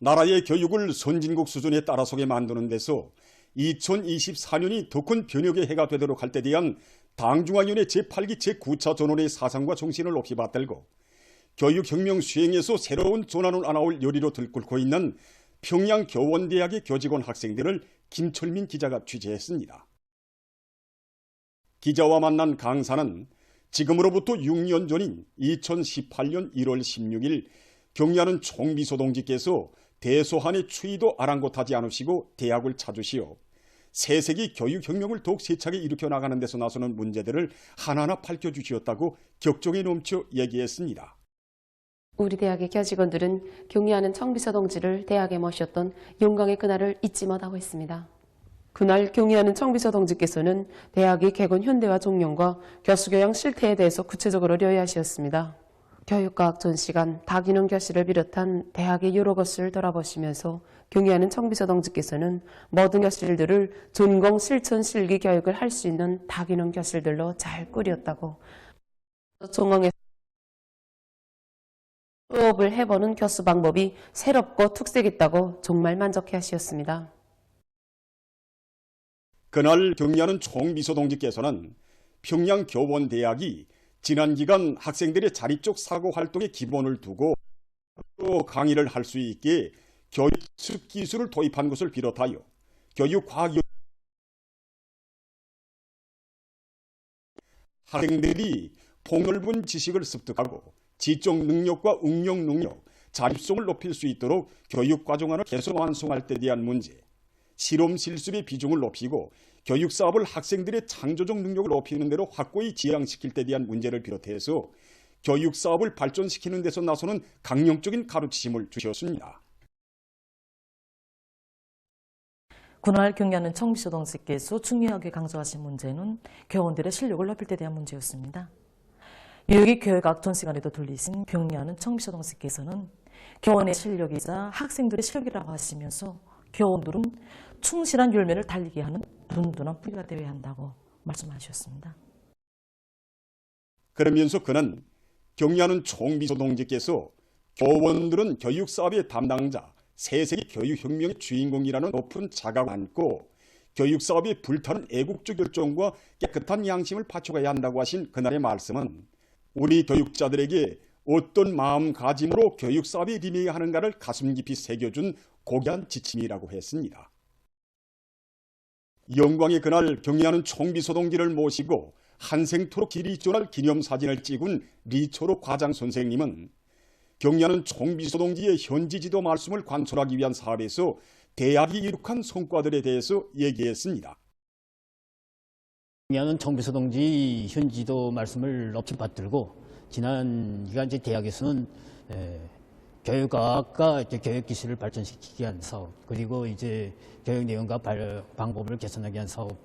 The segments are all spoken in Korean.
나라의 교육을 선진국 수준에 따라서게 만드는 데서 2024년이 더 큰 변혁의 해가 되도록 할 때 대한 당중앙위원회 제8기 제9차 전원의 사상과 정신을 높이 받들고 교육혁명 수행에서 새로운 전환을 안아올 열의로 들끓고 있는 평양교원대학의 교직원 학생들을 김철민 기자가 취재했습니다. 기자와 만난 강사는 지금으로부터 6년 전인 2018년 1월 16일 경리하는 총비서 동지께서 대소한의 추이도 아랑곳하지 않으시고 대학을 찾으시어 새세기 교육혁명을 더욱 세차게 일으켜 나가는 데서 나서는 문제들을 하나하나 밝혀주시었다고 격정에 넘쳐 얘기했습니다. 우리 대학의 교직원들은 경리하는 청비서 동지를 대학에 모셨던 영광의 그날을 잊지 못하고 있습니다. 그날 경리하는 청비서 동지께서는 대학의 개건 현대화 종용과 교수교양 실태에 대해서 구체적으로 려야하셨습니다. 교육과학 전시관, 다기능 교실을 비롯한 대학의 여러 것을 돌아보시면서 경의하는 청비서 동지께서는 모든 교실들을 전공 실천 실기 교육을 할 수 있는 다기능 교실들로 잘 꾸렸다고, 전공에서 수업을 해보는 교수 방법이 새롭고 특색 있다고 정말 만족해 하셨습니다. 그날 경리하는 총비서 동지께서는 평양교원대학이 지난 기간 학생들의 자립적 사고 활동에 기본을 두고 또 강의를 할 수 있게 교육습 기술을 도입한 것을 비롯하여 교육과학 학생들이 폭넓은 지식을 습득하고 지적 능력과 응용 능력, 자립성을 높일 수 있도록 교육과정안을 개선 완성할 때 대한 문제, 실험 실습의 비중을 높이고 교육사업을 학생들의 창조적 능력을 높이는 대로 확고히 지향시킬 때 대한 문제를 비롯해서 교육사업을 발전시키는 데서 나서는 강령적인 가르치심을 주셨습니다. 그날 경리하는 청비서 동지께서 중요하게 강조하신 문제는 교원들의 실력을 높일 때 대한 문제였습니다. 유기 교육학 전시관에도 들리신 경리하는 청비서 동지께서는 교원의 실력이자 학생들의 실력이라고 하시면서 교원들은 충실한 열매를 달리게 하는 든든한 뿌리가 되어야 한다고 말씀하셨습니다. 그러면서 그는 경리하는 총비서 동지께서 교원들은 교육사업의 담당자, 새세기 교육혁명의 주인공이라는 높은 자각을 안고 교육사업에 불타는 애국적 열정과 깨끗한 양심을 바쳐가야 한다고 하신 그날의 말씀은 우리 교육자들에게 어떤 마음가짐으로 교육사업에 임해야 하는가를 가슴 깊이 새겨준 고귀한 지침이라고 했습니다. 영광의 그날 경리하는 총비서 동지를 모시고 한생토록 길이 전할 기념사진을 찍은 리초로 과장 선생님은 경리하는 총비서 동지의 현지지도 말씀을 관철하기 위한 사업에서 대학이 이룩한 성과들에 대해서 얘기했습니다. 경리하는 총비서 동지 현지지도 말씀을 높이 받들고 지난 기간 대학에서는 교육과학과 교육기술을 발전시키기 위한 사업, 그리고 교육 내용과 방법을 개선하기 위한 사업,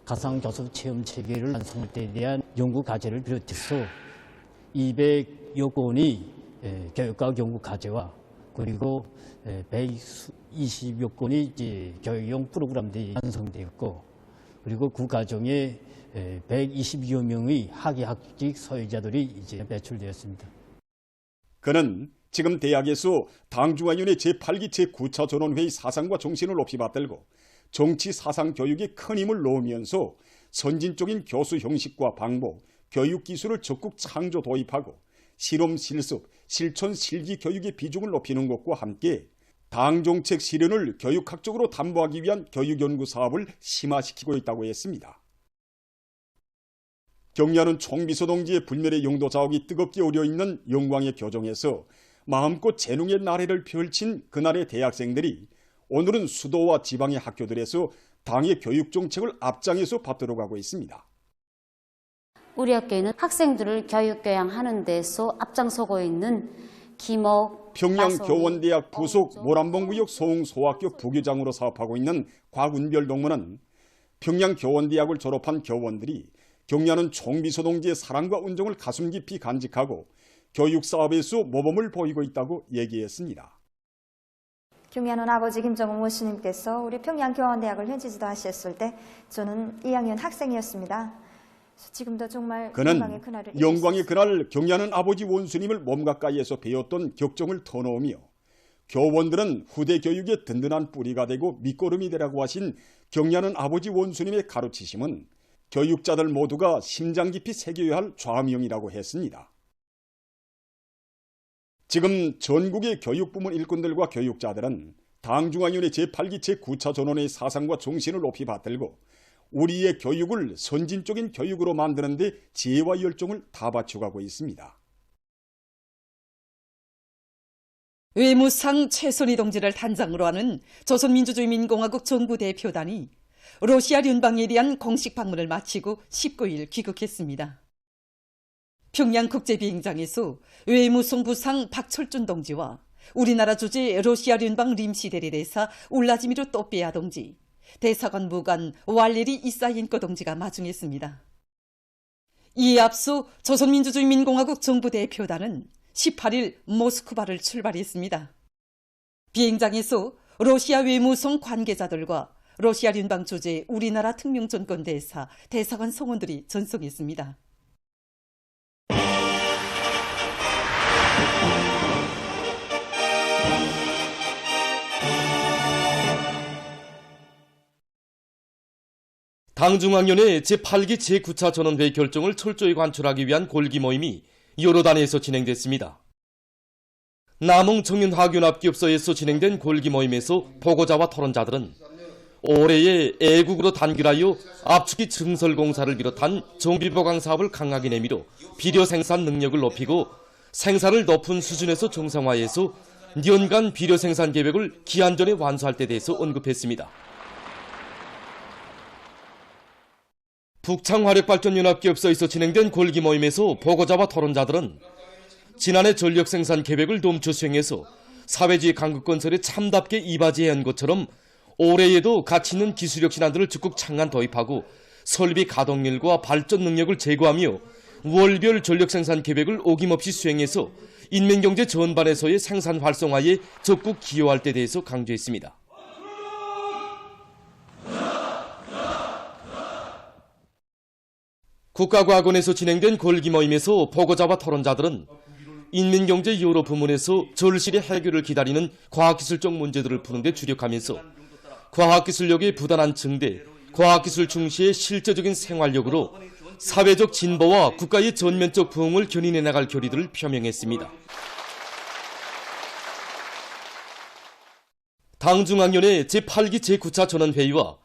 가상교수 체험 체계를 완성할 때에 대한 연구 과제를 비롯해서 200여 건이 교육과학 연구 과제와 그리고 120여 건이 교육용 프로그램들이 완성되었고, 그리고 그 과정에 122여 명의 학위학직 소유자들이 배출되었습니다. 그는 지금 대학에서 당중앙위원회 제8기 제9차 전원회의 사상과 정신을 높이 받들고 정치 사상 교육에 큰 힘을 놓으면서 선진적인 교수 형식과 방법, 교육 기술을 적극 창조 도입하고 실험 실습, 실천 실기 교육의 비중을 높이는 것과 함께 당정책 실현을 교육학적으로 담보하기 위한 교육연구 사업을 심화시키고 있다고 했습니다. 경리하는 총비서 동지의 불멸의 용도 자욱이 뜨겁게 오려있는 영광의 교정에서 마음껏 재능의 나래를 펼친 그날의 대학생들이 오늘은 수도와 지방의 학교들에서 당의 교육정책을 앞장에서 받들어가고 있습니다. 우리 학교에는 학생들을 교육교양하는 데서 앞장서고 있는 김옥, 평양교원대학 부속 모란봉구역 소흥소학교 부교장으로 사업하고 있는 곽운별 동무는 평양교원대학을 졸업한 교원들이 경리하는 총비서 동지의 사랑과 은정을 가슴 깊이 간직하고 교육사업에서 모범을 보이고 있다고 얘기했습니다. 경리하는 아버지 김정은 원수님께서 우리 평양교원대학을 현지 지도하셨을 때 저는 2학년 학생이었습니다. 지금도 정말 그는 영광의 그날을 그날 경리하는 아버지 원수님을 몸 가까이에서 배웠던 격정을 터놓으며 교원들은 후대 교육의 든든한 뿌리가 되고 밑거름이 되라고 하신 경리하는 아버지 원수님의 가르치심은 교육자들 모두가 심장 깊이 새겨야 할 좌명이라고 했습니다. 지금 전국의 교육부문 일꾼들과 교육자들은 당중앙위원회 제8기 제9차 전원의 사상과 정신을 높이 받들고 우리의 교육을 선진적인 교육으로 만드는 데 지혜와 열정을 다 바쳐가고 있습니다. 외무상 최선희 동지를 단장으로 하는 조선민주주의민공화국 정부대표단이 러시아 륜방에 대한 공식 방문을 마치고 19일 귀국했습니다. 평양국제비행장에서 외무성 부상 박철준 동지와 우리나라 주재 러시아 륜방 림시 대리대사 울라지미르 또베아 동지, 대사관 무관 왈레리 이사옌코 동지가 마중했습니다. 이에 앞서 조선민주주의민공화국 정부대표단은 18일 모스크바를 출발했습니다. 비행장에서 러시아 외무성 관계자들과 러시아 륜방 주재 우리나라 특명전권대사, 대사관 성원들이 전송했습니다. 당중앙위원회 제8기 제9차 전원회의 결정을 철저히 관철하기 위한 골기 모임이 여러단에서 진행됐습니다. 남흥 청년화교연합기업소에서 진행된 골기 모임에서 보고자와 토론자들은 올해의 애국으로 단결하여 압축기 증설공사를 비롯한 정비보강 사업을 강하게 내밀어 비료 생산 능력을 높이고 생산을 높은 수준에서 정상화해서 년간 비료 생산 계획을 기한 전에 완수할 때 대해서 언급했습니다. 북창화력발전연합기업소에서 진행된 골기 모임에서 보고자와 토론자들은 지난해 전력생산 계획을 넘쳐 수행해서 사회주의 강국건설에 참답게 이바지해야 한 것처럼 올해에도 가치 있는 기술력 신안들을 적극 창안 도입하고 설비 가동률과 발전 능력을 제고하며 월별 전력생산 계획을 어김없이 수행해서 인민경제 전반에서의 생산 활성화에 적극 기여할 때 대해서 강조했습니다. 국가과학원에서 진행된 골기 모임에서 보고자와 토론자들은 인민경제 여러 부문에서 절실히 해결을 기다리는 과학기술적 문제들을 푸는 데 주력하면서 과학기술력의 부단한 증대, 과학기술 중시의 실제적인 생활력으로 사회적 진보와 국가의 전면적 부흥을 견인해 나갈 결의들을 표명했습니다. 당중앙위원회 제8기 제9차 전원회의와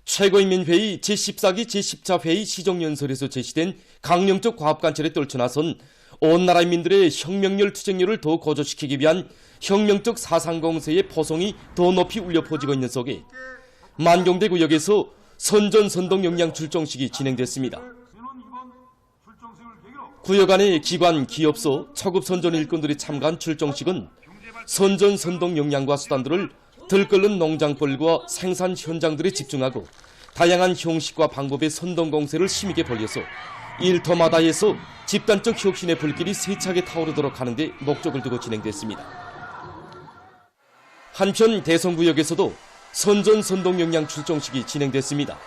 최고인민회의 제14기 제10차 회의 시정연설에서 제시된 강령적 과업관철에 떨쳐나선 온 나라인민들의 혁명열 투쟁열을 더 고조시키기 위한 혁명적 사상공세의 포성이 더 높이 울려 퍼지고 있는 속에 만경대구역에서 선전선동 영양 출정식이 진행됐습니다. 구역 안의 기관, 기업소, 초급 선전 일꾼들이 참가한 출정식은 선전선동 역량과 수단들을 들끓는 농장벌과 생산 현장들에 집중하고 다양한 형식과 방법의 선동공세를 심하게 벌려서 일터마다에서 집단적 혁신의 불길이 세차게 타오르도록 하는 데 목적을 두고 진행됐습니다. 한편 대성구역에서도 선전선동 역량 출정식이 진행됐습니다.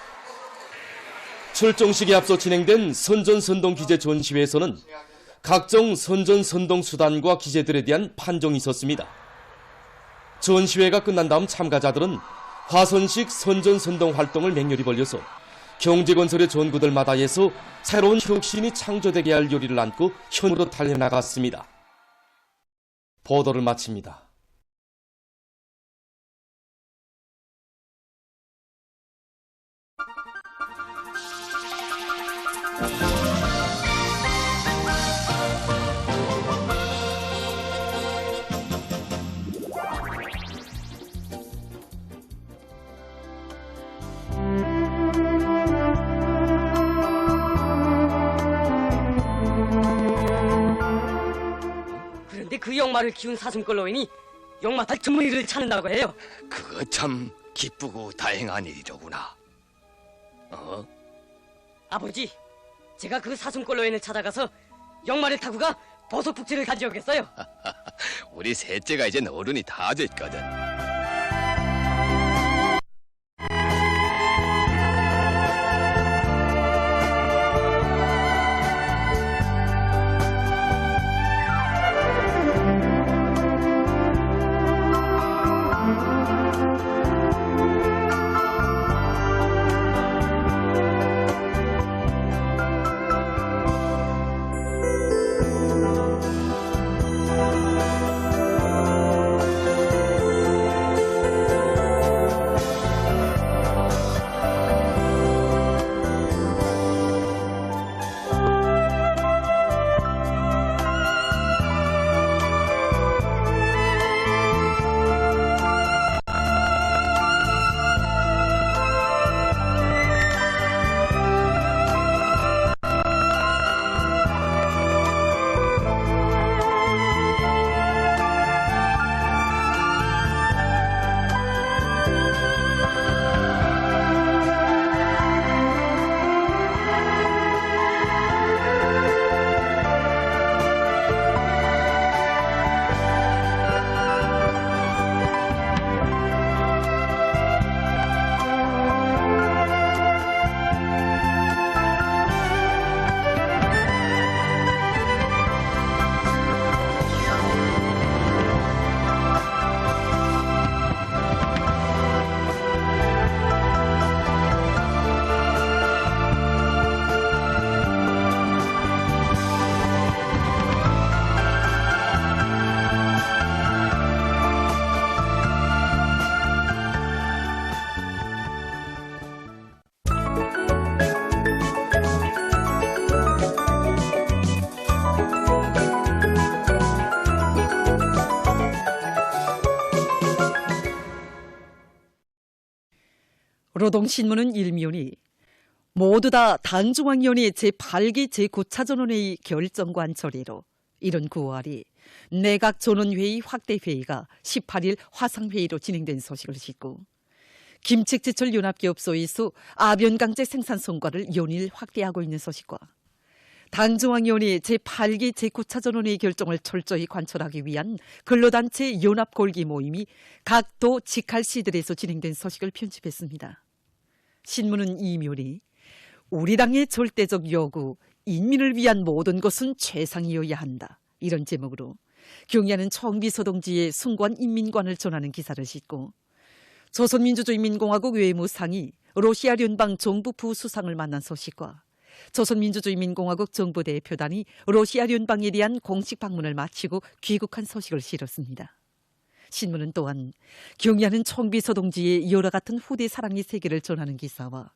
출정식에 앞서 진행된 선전선동 기재 전시회에서는 각종 선전선동 수단과 기재들에 대한 판정이 있었습니다. 전시회가 끝난 다음 참가자들은 화선식 선전선동 활동을 맹렬히 벌려서 경제건설의 전구들마다에서 새로운 혁신이 창조되게 할 요리를 안고 현으로 달려나갔습니다. 보도를 마칩니다. 그런데 그 역마를 키운 사슴벌로인이 역마탈 주머니를 찾는다고 해요. 그거 참 기쁘고 다행한 일이로구나. 아버지, 제가 그 사슴벌로인을 찾아가서 역마를 타고 가 보석북지를 가져오겠어요. 우리 셋째가 이젠 어른이 다 됐거든. 노동신문은 일면이 모두 다 당중앙위원회 제8기 제9차전원회의 결정관철회로 이런 9월이 내각전원회의 확대회의가 18일 화상회의로 진행된 소식을 싣고 김책지철 연합기업소에서 아변강제 생산 성과를 연일 확대하고 있는 소식과 당중앙위원회 제8기 제9차전원회의 결정을 철저히 관철하기 위한 근로단체 연합골기 모임이 각 도 직할시들에서 진행된 소식을 편집했습니다. 신문은 이면이 우리 당의 절대적 요구, 인민을 위한 모든 것은 최상이어야 한다. 이런 제목으로 경의하는 청비서 동지의 숭고한 인민관을 전하는 기사를 싣고 조선민주주의인민공화국 외무상이 러시아聯邦 정부 부수상을 만난 소식과 조선민주주의인민공화국 정부 대표단이 러시아聯邦에 대한 공식 방문을 마치고 귀국한 소식을 실었습니다. 신문은 또한 경의하는 청비서 동지의 여러 같은 후대 사랑의 세계를 전하는 기사와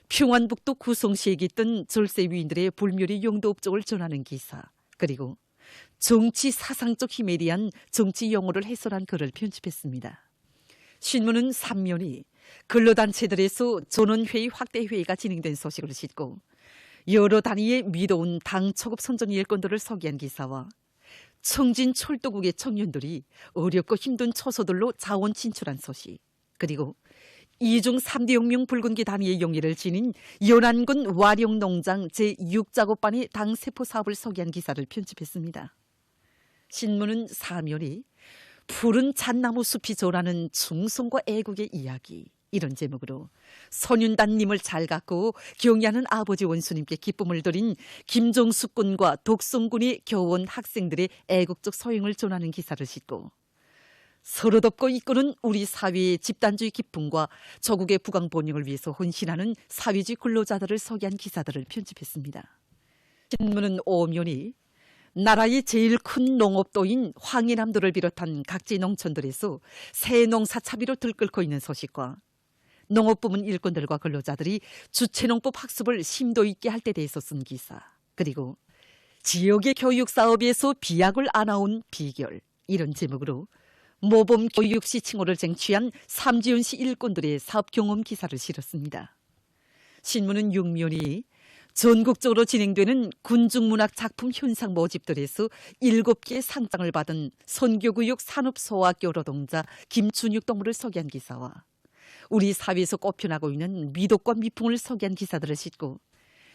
평안북도 구성시에 깃든 절세 위인들의 불멸의 용도 업적을 전하는 기사, 그리고 정치 사상적 힘에 대한 정치 용어를 해설한 글을 편집했습니다. 신문은 3면이 근로단체들에서 전원회의 확대회의가 진행된 소식을 싣고 여러 단위의 미도운 당 초급 선정 일꾼들을 소개한 기사와 청진 철도국의 청년들이 어렵고 힘든 처소들로 자원 진출한 소식, 그리고 이중 3대 혁명 붉은기 단위의 용의를 지닌 연안군 와룡농장 제6작업반의 당세포 사업을 소개한 기사를 편집했습니다. 신문은 4면이 푸른 잣나무 숲이 조라는 충성과 애국의 이야기, 이런 제목으로 선윤단님을 잘 갖고 경의하는 아버지 원수님께 기쁨을 드린 김종숙 군과 독성군의 교원 학생들의 애국적 소행을 전하는 기사를 싣고 서로 덮고 이끄는 우리 사회의 집단주의 기쁨과 조국의 부강 번영을 위해서 헌신하는 사회주의 근로자들을 소개한 기사들을 편집했습니다. 신문은 5면이 나라의 제일 큰 농업도인 황해남도를 비롯한 각지 농촌들에서 새 농사 차비로 들끓고 있는 소식과 농업부문 일꾼들과 근로자들이 주체농법 학습을 심도 있게 할 때 대해서 쓴 기사, 그리고 지역의 교육사업에서 비약을 안아온 비결, 이런 제목으로 모범 교육시 칭호를 쟁취한 삼지연시 일꾼들의 사업 경험 기사를 실었습니다. 신문은 6면이 전국적으로 진행되는 군중문학 작품 현상 모집들에서 7개 상장을 받은 선교구역 산업소학교 노동자 김춘육 동무를 소개한 기사와 우리 사회에서 꼽혀나고 있는 미덕과 미풍을 소개한 기사들을 싣고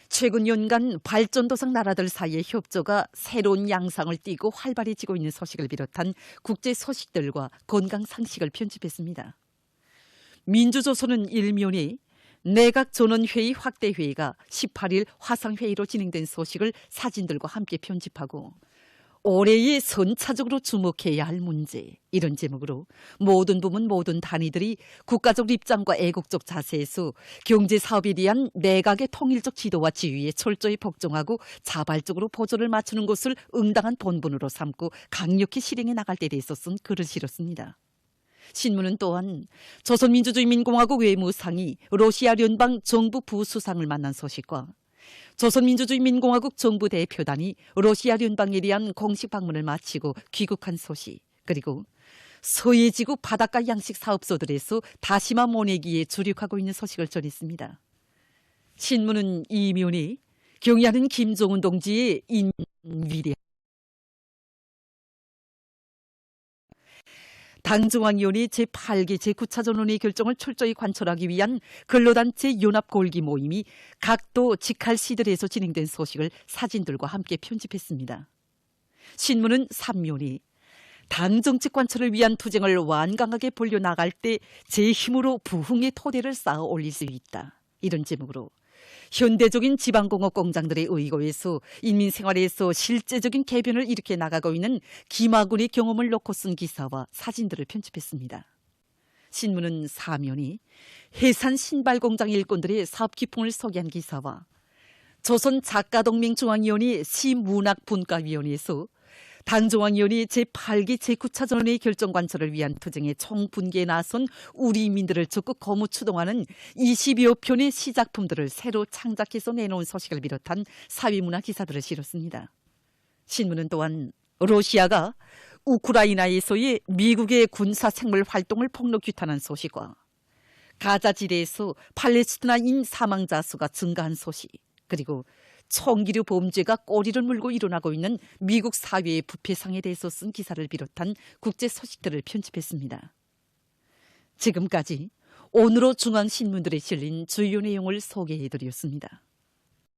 최근 연간 발전도상 나라들 사이의 협조가 새로운 양상을 띠고 활발해지고 있는 소식을 비롯한 국제 소식들과 건강 상식을 편집했습니다. 민주조선은 1면이 내각전원회의 확대회의가 18일 화상회의로 진행된 소식을 사진들과 함께 편집하고 올해의 선차적으로 주목해야 할 문제, 이런 제목으로 모든 부문 모든 단위들이 국가적 입장과 애국적 자세에서 경제사업에 대한 내각의 통일적 지도와 지휘에 철저히 복종하고 자발적으로 보조를 맞추는 것을 응당한 본분으로 삼고 강력히 실행해 나갈 때 대해서 쓴 글을 실었습니다. 신문은 또한 조선민주주의인민공화국 외무상이 러시아聯邦 정부 부수상을 만난 소식과 조선민주주의인민공화국 정부 대표단이 러시아聯邦에 대한 공식 방문을 마치고 귀국한 소식, 그리고 서해지구 바닷가 양식 사업소들에서 다시마 모내기에 주력하고 있는 소식을 전했습니다. 신문은 이면이 경의하는 김정은 동지의 인위대 당중앙위원회 제8기 제9차전원회의 결정을 철저히 관철하기 위한 근로단체 연합골기 모임이 각도 직할시들에서 진행된 소식을 사진들과 함께 편집했습니다. 신문은 3면이 당 정책 관철을 위한 투쟁을 완강하게 벌려나갈 때 제 힘으로 부흥의 토대를 쌓아 올릴 수 있다, 이런 제목으로 현대적인 지방공업 공장들의 의거에서 인민생활에서 실제적인 개변을 일으켜 나가고 있는 김아군의 경험을 놓고 쓴 기사와 사진들을 편집했습니다. 신문은 4면이 해산 신발공장 일꾼들의 사업 기풍을 소개한 기사와 조선작가동맹중앙위원회 시문학분과위원회에서 당중앙위원회 제8기 제9차 전원회의 결정 관철을 위한 투쟁의 총분기에 나선 우리민들을 적극 거무 추동하는 20여 편의 시작품들을 새로 창작해서 내놓은 소식을 비롯한 사회문화 기사들을 실었습니다. 신문은 또한 러시아가 우크라이나에서의 미국의 군사 생물 활동을 폭로 규탄한 소식과 가자 지대에서 팔레스티나인 사망자 수가 증가한 소식, 그리고 총기류 범죄가 꼬리를 물고 일어나고 있는 미국 사회의 부패상에 대해서 쓴 기사를 비롯한 국제 소식들을 편집했습니다. 지금까지 오늘의 중앙신문들에 실린 주요 내용을 소개해드렸습니다.